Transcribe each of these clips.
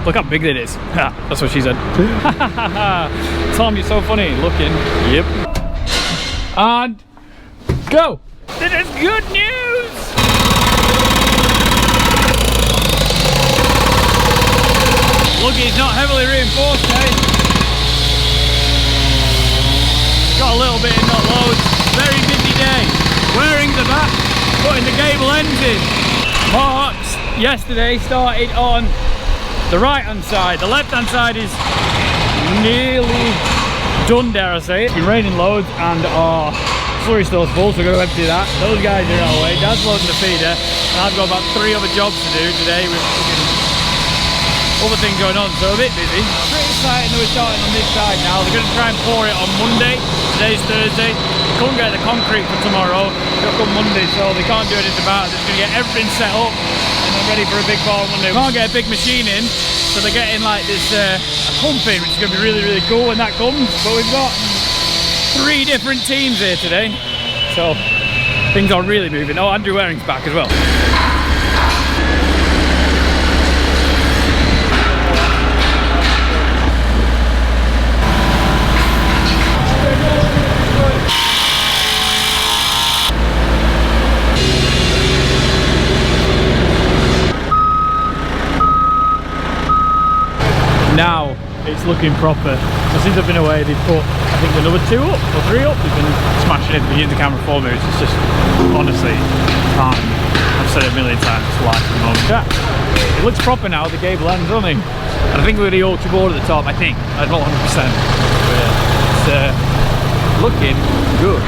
look how big it is. That's what she said. Tom, you're so funny looking. Yep. And go. This is good news. Lucky it's not heavily reinforced, eh? Got a little bit in, not loads. Very busy day. Wearing the back, putting the Gable ends in. Marks yesterday started on the right hand side. The left hand side is nearly done, dare I say it. It's been raining loads and our slurry store's full, so we're going to empty that. Those guys are on our way. Dad's loading the feeder and I've got about 3 other jobs to do today with other things going on, so a bit busy. Pretty exciting that we're starting on this side now. They're going to try and pour it on Monday. Today's Thursday. They couldn't get the concrete for tomorrow. They'll come Monday, so they can't do anything about it. They're just going to get everything set up and then ready for a big pour on Monday. We can't get a big machine in, so they're getting like this pumping, which is going to be really, really cool when that comes. But we've got 3 different teams here today, so things are really moving. Oh, Andrew Waring's back as well. Now it's looking proper. So since I've been away, they've put, I think, another 2 up or 3 up. They've been smashing it. They've been using the camera for me. It's just, honestly, can't. I've said it a million times. It's life at the moment. Yeah. It looks proper now. The Gable ends, doesn't it? And I think we're the ultra board at the top. I think. I'm not 100%. But yeah, it's looking good.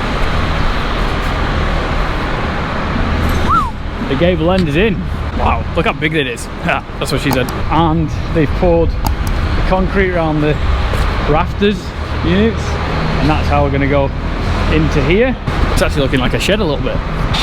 The Gable end is in. Wow, look how big it is. That's what she said. And they've poured concrete around the rafters units, and that's how we're going to go into here. It's actually looking like a shed a little bit.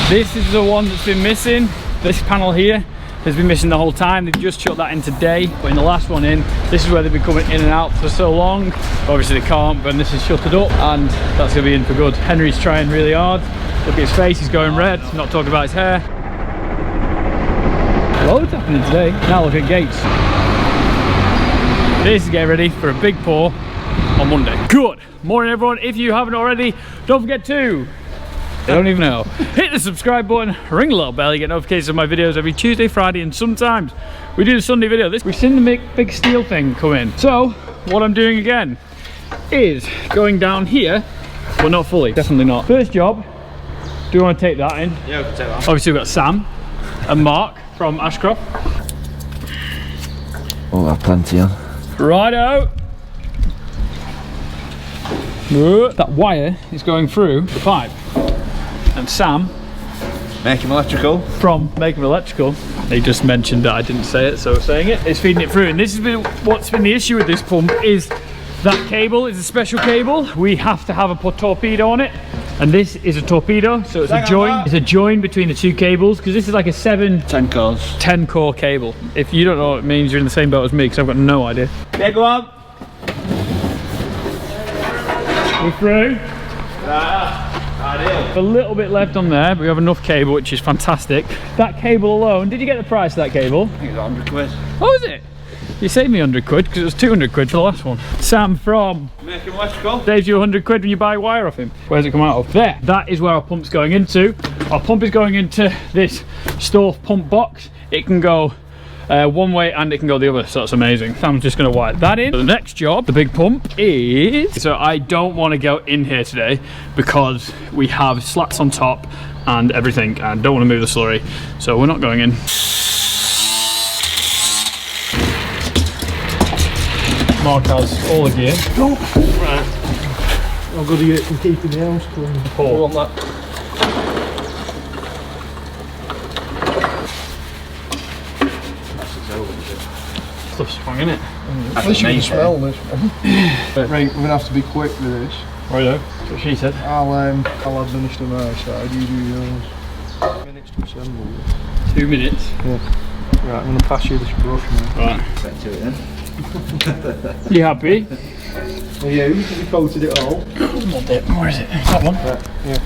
This is the one that's been missing. This panel here has been missing the whole time. They've just chucked that in today, but in the last one in, this is where they've been coming in and out for so long. Obviously they can't, but this is shuttered up, and that's going to be in for good. Henry's trying really hard. Look at his face, he's going red. I'm not talking about his hair. Loads happening today. Now look at gates. This is getting ready for a big pour on Monday. Good morning, everyone. If you haven't already, don't forget to, I don't even know, hit the subscribe button, ring the little bell, you get notifications of my videos every Tuesday, Friday, and sometimes we do the Sunday video. We've seen the big steel thing come in. So what I'm doing again is going down here, but not fully, definitely not. First job, do you want to take that in? Yeah, we can take that. Obviously we've got Sam and Mark from Ashcroft. Oh, I've plenty on. Righto. That wire is going through the pipe, and Sam, Make him electrical. from Making Electrical, they just mentioned that I didn't say it, so saying it, is feeding it through. And this has been what's been the issue with this pump, is that cable is a special cable. We have to have a torpedo on it, and this is a torpedo, so it's a join. It's a join between the 2 cables, because this is like a 10 core cable. If you don't know what it means, you're in the same boat as me, because I've got no idea. Yeah, go on. We're through. Ideal. A little bit left on there, but we have enough cable, which is fantastic. That cable alone, did you get the price of that cable? I think it's 100 quid. Oh, is it? You saved me 100 quid, because it was 200 quid for the last one. Sam from Make him electrical. saves you 100 quid when you buy wire off him. Where's it come out of? There. That is where our pump's going into. Our pump is going into this store pump box. It can go one way and it can go the other, so that's amazing. Sam's just going to wire that in. The next job, the big pump, is... So I don't want to go in here today because we have slats on top and everything, and I don't want to move the slurry, so we're not going in. Mark has all the gear. Oh, right. I've got to get it from keeping the house clean. Paul. We want that. Stuff's strong, isn't it? At least you can smell this one. Right, we're going to have to be quick with this. Righto, that's what she said. I'll administer my side, you do yours. 2 minutes to assemble. 2 minutes. Yeah. Right, I'm going to pass you this brush now. Right. Back to it then. You happy? Are you? Have you coated it all? Where is it? That one? Right, yeah.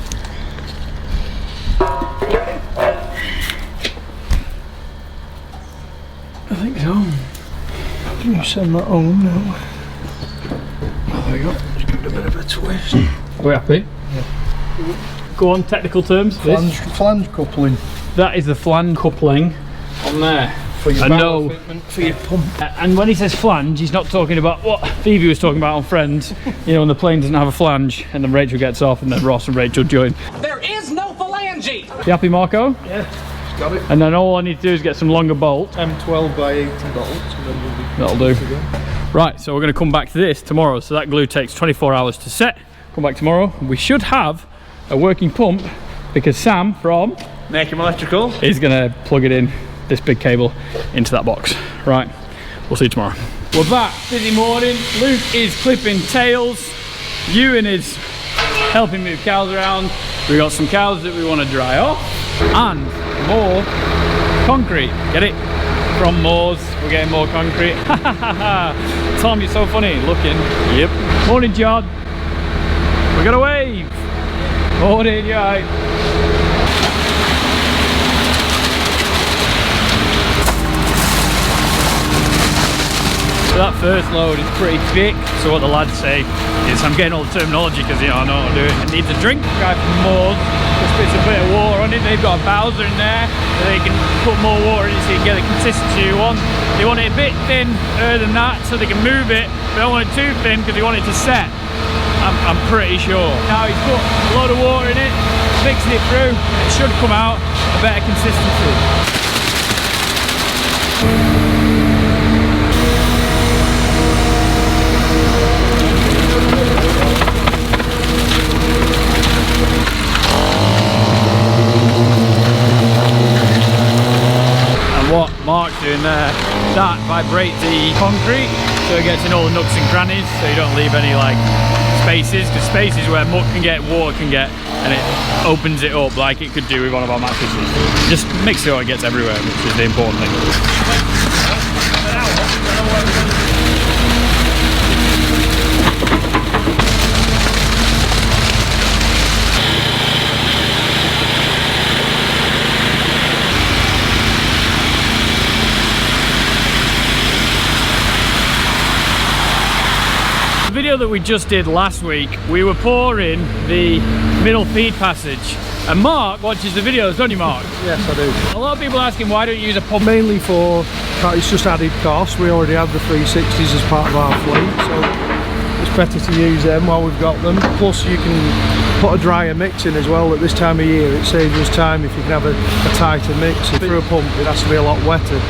I think so. You send that home now. There you go. Just give it a bit of a twist. Are we happy? Yeah. Go on, technical terms. Flange coupling. That is the flange coupling on there. For your barrel fitment, for your pump. And when he says flange, he's not talking about what Phoebe was talking about on Friends. You know, when the plane doesn't have a flange and then Rachel gets off and then Ross and Rachel join. There is no phalange! You happy, Marco? Yeah, got it. And then all I need to do is get some longer bolt. M12 by 80 bolts. And then we'll be That'll do. Right, so we're going to come back to this tomorrow. So that glue takes 24 hours to set. Come back tomorrow. We should have a working pump because Sam from Make him electrical. is going to plug it in, this big cable, into that box. Right, we'll see you tomorrow. We're back, busy morning. Luke is clipping tails. Ewan is helping move cows around. We got some cows that we want to dry off. And more concrete. Get it? From Moors, we're getting more concrete. Tom, you're so funny looking. Yep. Morning, John. We got a wave. Morning, you alright? So that first load is pretty thick. So what the lads say is, I'm getting all the terminology because you know I know how to do it. It needs a drink. Guy from Moors just puts a bit of water on it. They've got a Bowser in there, so they can put more water in it so you can get the consistency you want. They want it a bit thinner than that so they can move it. They don't want it too thin because they want it to set. I'm pretty sure. Now he's put a load of water in it, mixing it through. It should come out a better consistency. What Mark's doing there, that vibrates the concrete so it gets in all the nooks and crannies so you don't leave any like spaces, because spaces where muck can get, water can get, and it opens it up like it could do with one of our mattresses. Just mix it so it gets everywhere, which is the important thing. Video that we just did last week, we were pouring the middle feed passage, and Mark watches the videos, don't you, Mark? Yes, I do. A lot of people are asking why don't you use a pump? Mainly for, it's just added cost. We already have the 360s as part of our fleet, so it's better to use them while we've got them. Plus you can put a drier mix in as well at this time of year. It saves us time if you can have a tighter mix. Through a pump it has to be a lot wetter.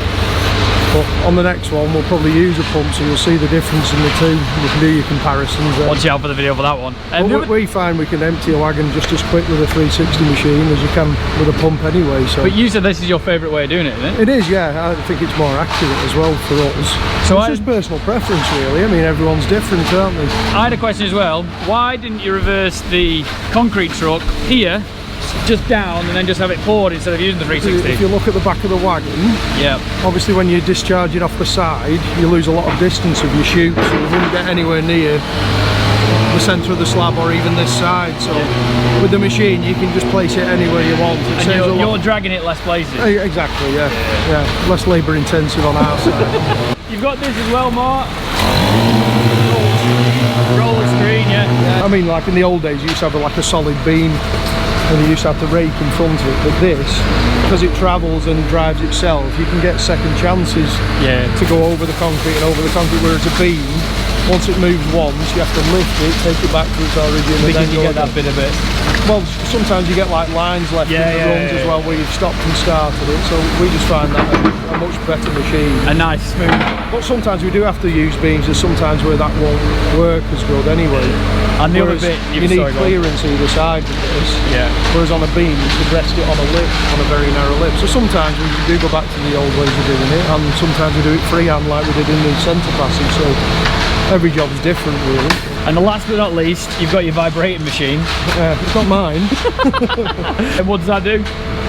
But on the next one we'll probably use a pump, so you'll see the difference in the two. You can do your comparisons. Watch out for the video for that one. Well, we find we can empty a wagon just as quick with a 360 machine as you can with a pump anyway. So. But you said this is your favourite way of doing it, isn't it? It is, yeah. I think it's more accurate as well for us. So it's just personal preference really. I mean, everyone's different, aren't they? I had a question as well. Why didn't you reverse the concrete truck here, just down, and then just have it poured instead of using the 360? If you look at the back of the wagon, yeah. Obviously when you discharge it off the side, you lose a lot of distance of your chute, so you wouldn't get anywhere near the centre of the slab or even this side. So with the machine you can just place it anywhere you want. And you're dragging it less places. Exactly, yeah. Less labour intensive on our side. You've got this as well, Mark. Roller screen, yeah. I mean, like in the old days you used to have like a solid beam and you used to have to rake in front of it, but this, because it travels and drives itself, you can get second chances to go over the concrete and over the concrete, whereas a beam, once it moves once, you have to lift it, take it back to its origin. Because you get that bit of it. Well, sometimes you get like lines left in the runs as well, where you've stopped and started it, so we just find that a much better machine. A nice smooth. But sometimes we do have to use beams, there's sometimes where that won't work as good anyway. And the other bit, you need clearance either side of this. Yeah. Whereas on a beam, you can rest it on a lip, on a very narrow lip. So sometimes we do go back to the old ways of doing it, and sometimes we do it freehand like we did in the centre passage. So every job's different really. And the last but not least, you've got your vibrating machine. It's not mine. And what does that do?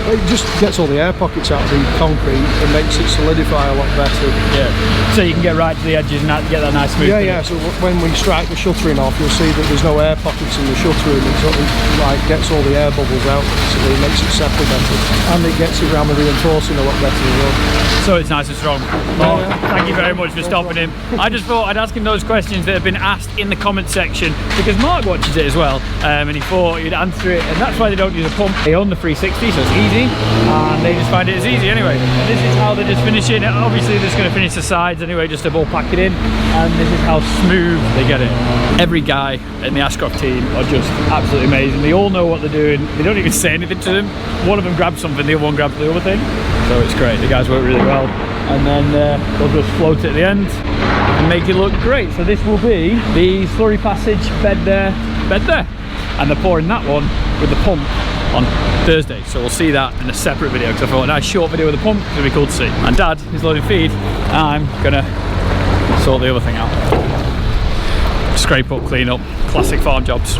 It just gets all the air pockets out of the concrete and makes it solidify a lot better. Yeah. So you can get right to the edges and get that nice smooth. Yeah. So when we strike the shuttering off, you'll see that there's no air pockets in the shuttering. It sort of like gets all the air bubbles out, so it makes it settle better, and it gets it around the reinforcing a lot better as well. So it's nice and strong. Well, thank you very much for stopping him. I just thought I'd ask him those questions that have been asked in the comment section, because Mark watches it as well, and he thought he'd answer it, and that's why they don't use a pump. They own the 360, so it's easy, and they just find it as easy anyway. And this is how they just finish it. Obviously, they're just going to finish the sides anyway, just to all pack it in, and this is how smooth they get it. Every guy in the Ashcroft team are just absolutely amazing. They all know what they're doing. They don't even say anything to them. One of them grabs something, the other one grabs the other thing. So it's great. The guys work really well, and then they'll just float it at the end and make it look great. So this will be the slurry passage, bed there, and they're pouring that one with the pump on Thursday. So we'll see that in a separate video, because I thought a nice short video with the pump would be cool to see. And Dad is loading feed. I'm gonna sort the other thing out. Scrape up, clean up, classic farm jobs.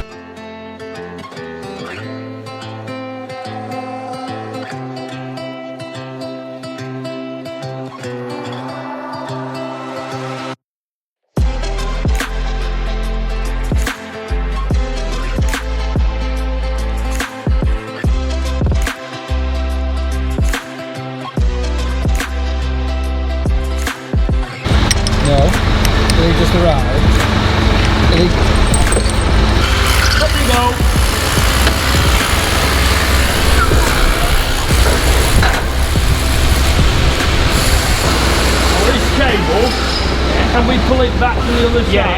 They just arrived. Up we go. This cable, can we pull it back to the other side? Yeah.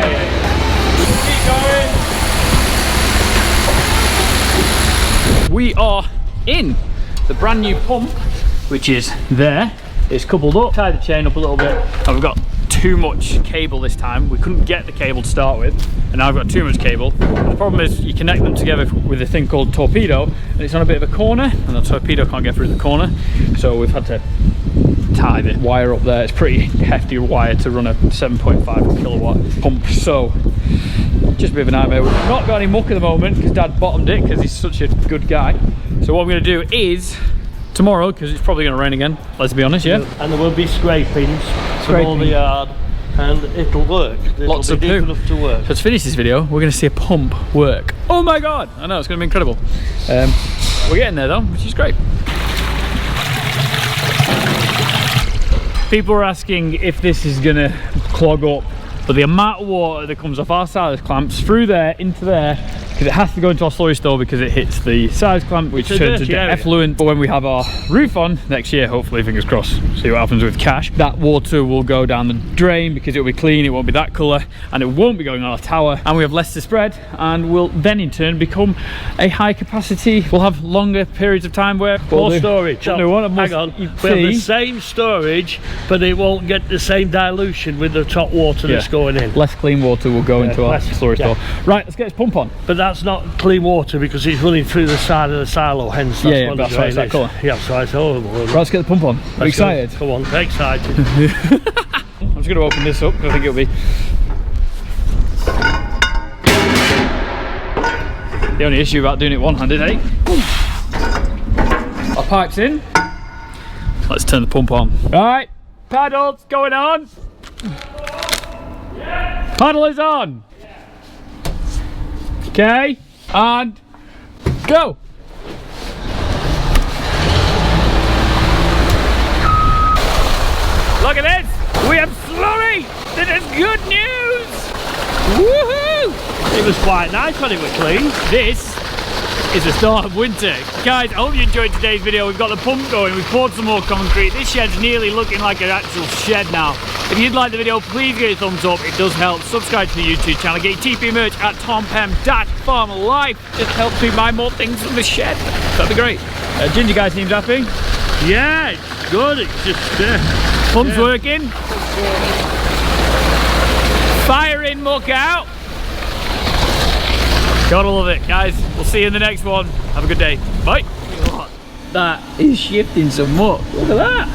Keep going. We are in the brand new pump, which is there. It's coupled up, tie the chain up a little bit, and we've got too much cable this time. We couldn't get the cable to start with, and now I've got too much cable. The problem is you connect them together with a thing called torpedo, and it's on a bit of a corner, and the torpedo can't get through the corner, so we've had to tie the wire up there. It's pretty hefty wire to run a 7.5 kilowatt pump, so just a bit of a nightmare. We've not got any muck at the moment because Dad bottomed it because he's such a good guy. So what I'm going to do is tomorrow, because it's probably going to rain again, let's be honest, yeah? And there will be scrapings from all the yard, and it'll work. Lots of poo. Enough to work. So to finish this video, we're going to see a pump work. Oh my god! I know, it's going to be incredible. We're getting there though, which is great. People are asking if this is going to clog up, but the amount of water that comes off our size clamps through there into there, because it has to go into our slurry store because it hits the size clamp, which turns into effluent. But when we have our roof on next year, hopefully, fingers crossed, see what happens with cash, that water will go down the drain because it will be clean, it won't be that colour, and it won't be going on our tower, and we have less to spread, and will then in turn become a high capacity. We'll have longer periods of time where more storage. Hang on, we have the same storage, but it won't get the same dilution with the top water that's going in. Less clean water will go into our slurry store. Right, let's get this pump on. But that's not clean water because it's running through the side of the silo, hence that's what that's why it's that colour. Yeah, so it's horrible. Right, let's get the pump on. Are you excited? Come on, excited. I'm just going to open this up because I think it'll be the only issue about doing it one-handed, eh? Our pipe's in. Let's turn the pump on. Right, paddles going on. Paddle is on. Okay, and go. Look at this. We have slurry. This is good news. Woohoo! It was quite nice when it was clean. This is the start of winter. Guys, I hope you enjoyed today's video. We've got the pump going, we've poured some more concrete. This shed's nearly looking like an actual shed now. If you'd like the video, please give it a thumbs up. It does help. Subscribe to the YouTube channel. Get your TP merch at tompem-farmlife. Just helps me buy more things from the shed. That'd be great. Ginger guy seems happy. Yeah, it's good. It's just pump's working. Firing muck out. Gotta love it, guys. We'll see you in the next one. Have a good day. Bye. That is shifting some muck. Look at that.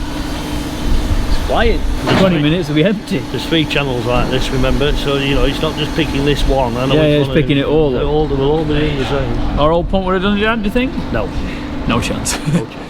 It's quiet. 20 minutes will be empty. There's 3 channels like this, remember, so you know it's not just picking this one. I know Yeah, it's picking it all up. They will all be doing the same. Our old pump would have done that, do you think? No. No chance. No chance.